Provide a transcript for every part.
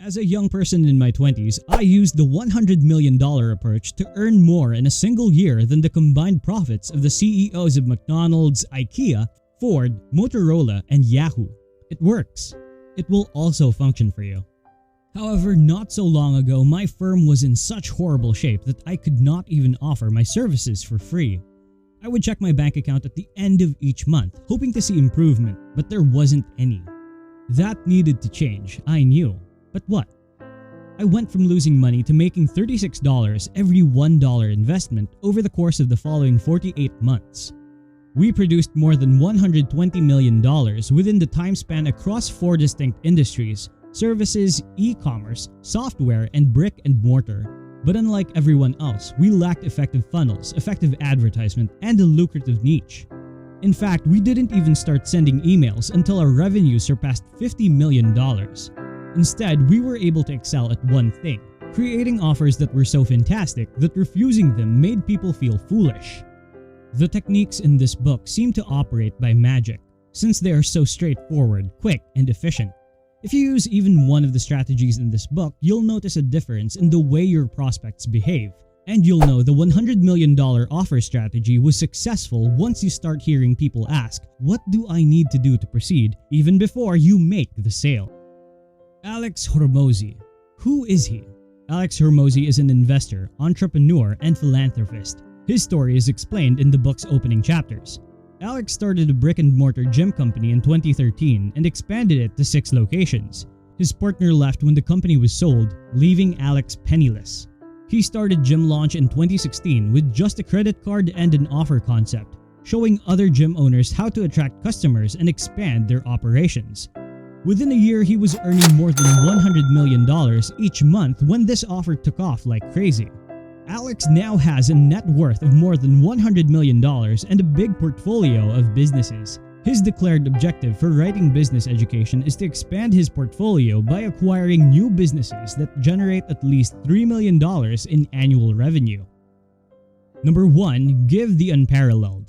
As a young person in my 20s, I used the $100 million approach to earn more in a single year than the combined profits of the CEOs of McDonald's, IKEA, Ford, Motorola, and Yahoo. It works. It will also function for you. However, not so long ago, my firm was in such horrible shape that I could not even offer my services for free. I would check my bank account at the end of each month, hoping to see improvement, but there wasn't any. That needed to change, I knew. But what? I went from losing money to making $36 every $1 investment over the course of the following 48 months. We produced more than $120 million within the time span across 4 distinct industries: services, e-commerce, software, and brick and mortar. But unlike everyone else, we lacked effective funnels, effective advertisement, and a lucrative niche. In fact, we didn't even start sending emails until our revenue surpassed $50 million. Instead, we were able to excel at one thing: creating offers that were so fantastic that refusing them made people feel foolish. The techniques in this book seem to operate by magic, since they are so straightforward, quick, and efficient. If you use even one of the strategies in this book, you'll notice a difference in the way your prospects behave, and you'll know the $100 million offer strategy was successful once you start hearing people ask, "What do I need to do to proceed?" even before you make the sale. Alex Hormozi. Who is he? Alex Hormozi is an investor, entrepreneur, and philanthropist. His story is explained in the book's opening chapters. Alex started a brick-and-mortar gym company in 2013 and expanded it to 6 locations. His partner left when the company was sold, leaving Alex penniless. He started Gym Launch in 2016 with just a credit card and an offer concept, showing other gym owners how to attract customers and expand their operations. Within a year, he was earning more than $100 million each month when this offer took off like crazy. Alex now has a net worth of more than $100 million and a big portfolio of businesses. His declared objective for writing business education is to expand his portfolio by acquiring new businesses that generate at least $3 million in annual revenue. Number 1. Give the unparalleled.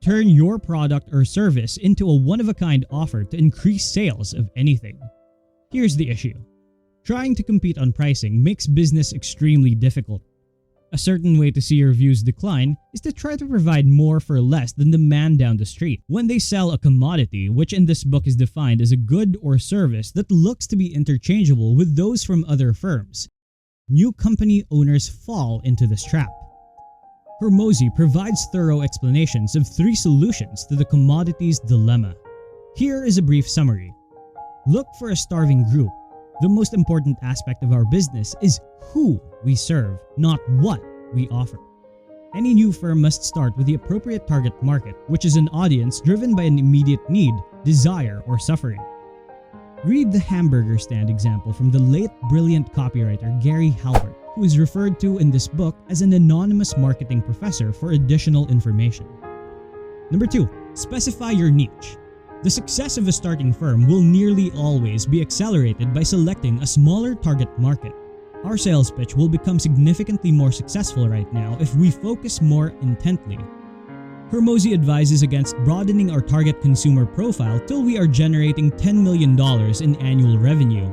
Turn your product or service into a one-of-a-kind offer to increase sales of anything. Here's the issue. Trying to compete on pricing makes business extremely difficult. A certain way to see your views decline is to try to provide more for less than the man down the street when they sell a commodity, which in this book is defined as a good or service that looks to be interchangeable with those from other firms. New company owners fall into this trap. Hormozi provides thorough explanations of 3 solutions to the commodities dilemma. Here is a brief summary. Look for a starving group. The most important aspect of our business is who we serve, not what we offer. Any new firm must start with the appropriate target market, which is an audience driven by an immediate need, desire, or suffering. Read the hamburger stand example from the late brilliant copywriter Gary Halbert, who is referred to in this book as an anonymous marketing professor for additional information. Number 2. Specify your niche. The success of a starting firm will nearly always be accelerated by selecting a smaller target market. Our sales pitch will become significantly more successful right now if we focus more intently. Hormozi advises against broadening our target consumer profile till we are generating $10 million in annual revenue.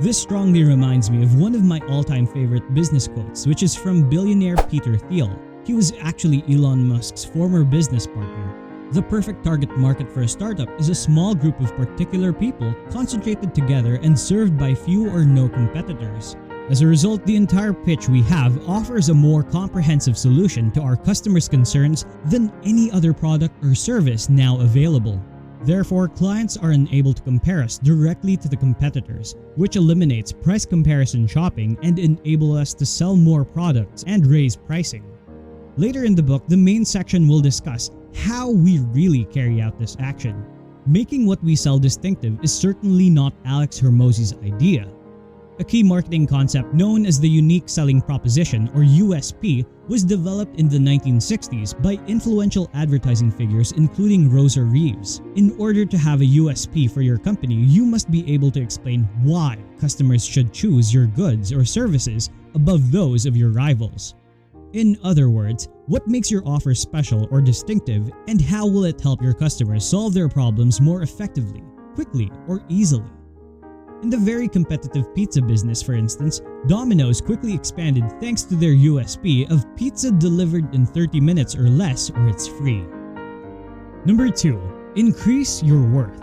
This strongly reminds me of one of my all-time favorite business quotes, which is from billionaire Peter Thiel. He was actually Elon Musk's former business partner. The perfect target market for a startup is a small group of particular people concentrated together and served by few or no competitors. As a result, the entire pitch we have offers a more comprehensive solution to our customers' concerns than any other product or service now available. Therefore, clients are unable to compare us directly to the competitors, which eliminates price comparison shopping and enable us to sell more products and raise pricing. Later in the book, the main section will discuss how we really carry out this action. Making what we sell distinctive is certainly not Alex Hormozi's idea. A key marketing concept known as the unique selling proposition or USP was developed in the 1960s by influential advertising figures including Rosa Reeves. In order to have a USP for your company, you must be able to explain why customers should choose your goods or services above those of your rivals. In other words, what makes your offer special or distinctive, and how will it help your customers solve their problems more effectively, quickly, or easily? In the very competitive pizza business, for instance, Domino's quickly expanded thanks to their USP of pizza delivered in 30 minutes or less or it's free. Number 2. Increase your worth.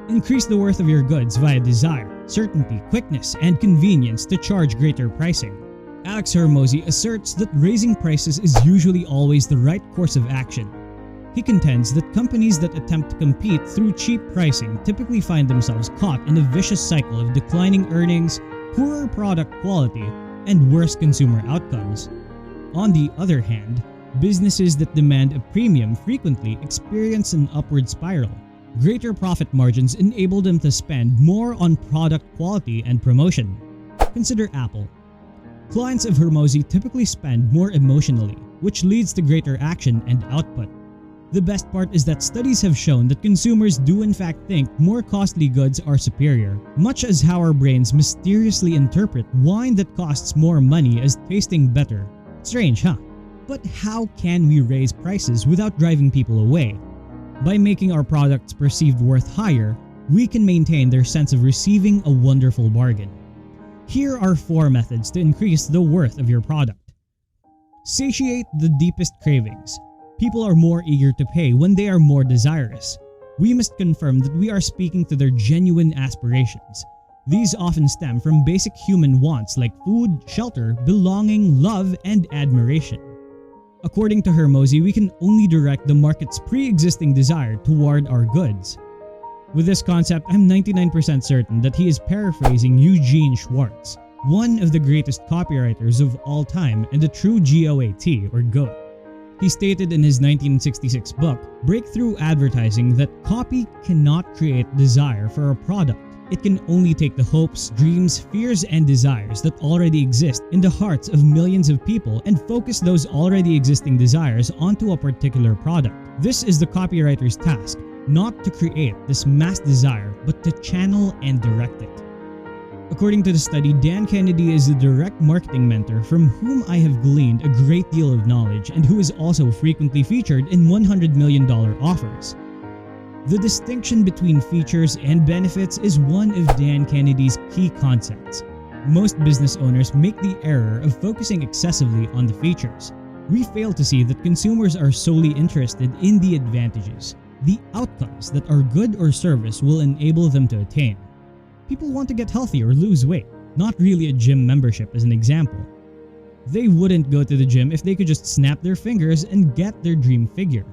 Increase the worth of your goods via desire, certainty, quickness, and convenience to charge greater pricing. Alex Hormozi asserts that raising prices is usually always the right course of action. He contends that companies that attempt to compete through cheap pricing typically find themselves caught in a vicious cycle of declining earnings, poorer product quality, and worse consumer outcomes. On the other hand, businesses that demand a premium frequently experience an upward spiral. Greater profit margins enable them to spend more on product quality and promotion. Consider Apple. Clients of Hormozi typically spend more emotionally, which leads to greater action and output. The best part is that studies have shown that consumers do in fact think more costly goods are superior, much as how our brains mysteriously interpret wine that costs more money as tasting better. Strange, huh? But how can we raise prices without driving people away? By making our products perceived worth higher, we can maintain their sense of receiving a wonderful bargain. Here are 4 methods to increase the worth of your product. Satiate the deepest cravings. People are more eager to pay when they are more desirous. We must confirm that we are speaking to their genuine aspirations. These often stem from basic human wants like food, shelter, belonging, love, and admiration. According to Hormozi, we can only direct the market's pre-existing desire toward our goods. With this concept, I'm 99% certain that he is paraphrasing Eugene Schwartz, one of the greatest copywriters of all time and a true GOAT or GOAT. He stated in his 1966 book, Breakthrough Advertising, that copy cannot create desire for a product. It can only take the hopes, dreams, fears, and desires that already exist in the hearts of millions of people and focus those already existing desires onto a particular product. This is the copywriter's task, not to create this mass desire, but to channel and direct it. According to the study, Dan Kennedy is a direct marketing mentor from whom I have gleaned a great deal of knowledge and who is also frequently featured in $100 million offers. The distinction between features and benefits is one of Dan Kennedy's key concepts. Most business owners make the error of focusing excessively on the features. We fail to see that consumers are solely interested in the advantages, the outcomes that our good or service will enable them to attain. People want to get healthy or lose weight, not really a gym membership as an example. They wouldn't go to the gym if they could just snap their fingers and get their dream figure.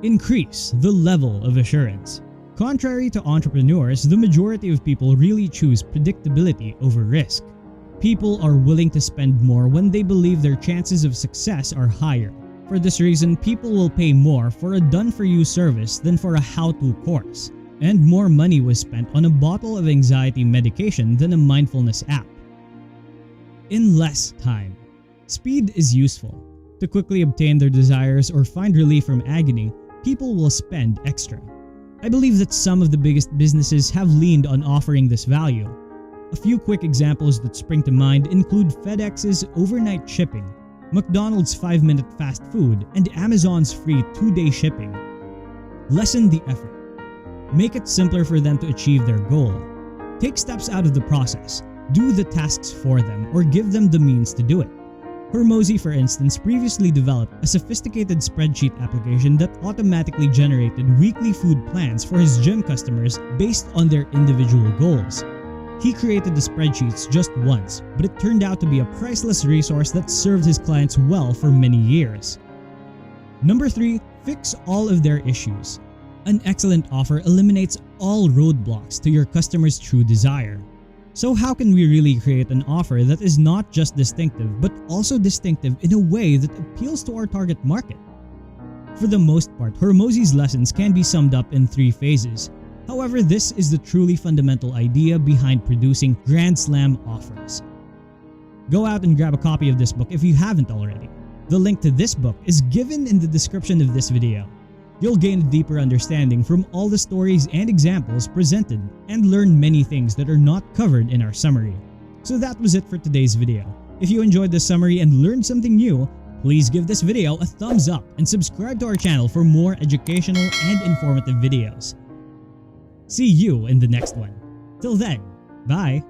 Increase the level of assurance. Contrary to entrepreneurs, the majority of people really choose predictability over risk. People are willing to spend more when they believe their chances of success are higher. For this reason, people will pay more for a done-for-you service than for a how-to course. And more money was spent on a bottle of anxiety medication than a mindfulness app. In less time. Speed is useful. To quickly obtain their desires or find relief from agony, people will spend extra. I believe that some of the biggest businesses have leaned on offering this value. A few quick examples that spring to mind include FedEx's overnight shipping, McDonald's 5-minute fast food, and Amazon's free 2-day shipping. Lessen the effort. Make it simpler for them to achieve their goal. Take steps out of the process, do the tasks for them, or give them the means to do it. Hormozi, for instance, previously developed a sophisticated spreadsheet application that automatically generated weekly food plans for his gym customers based on their individual goals. He created the spreadsheets just once, but it turned out to be a priceless resource that served his clients well for many years. Number 3. Fix all of their issues. An excellent offer eliminates all roadblocks to your customer's true desire. So how can we really create an offer that is not just distinctive but also distinctive in a way that appeals to our target market? For the most part, Hormozi's lessons can be summed up in 3 phases. However, this is the truly fundamental idea behind producing Grand Slam offers. Go out and grab a copy of this book if you haven't already. The link to this book is given in the description of this video. You'll gain a deeper understanding from all the stories and examples presented and learn many things that are not covered in our summary. So that was it for today's video. If you enjoyed this summary and learned something new, please give this video a thumbs up and subscribe to our channel for more educational and informative videos. See you in the next one. Till then, bye!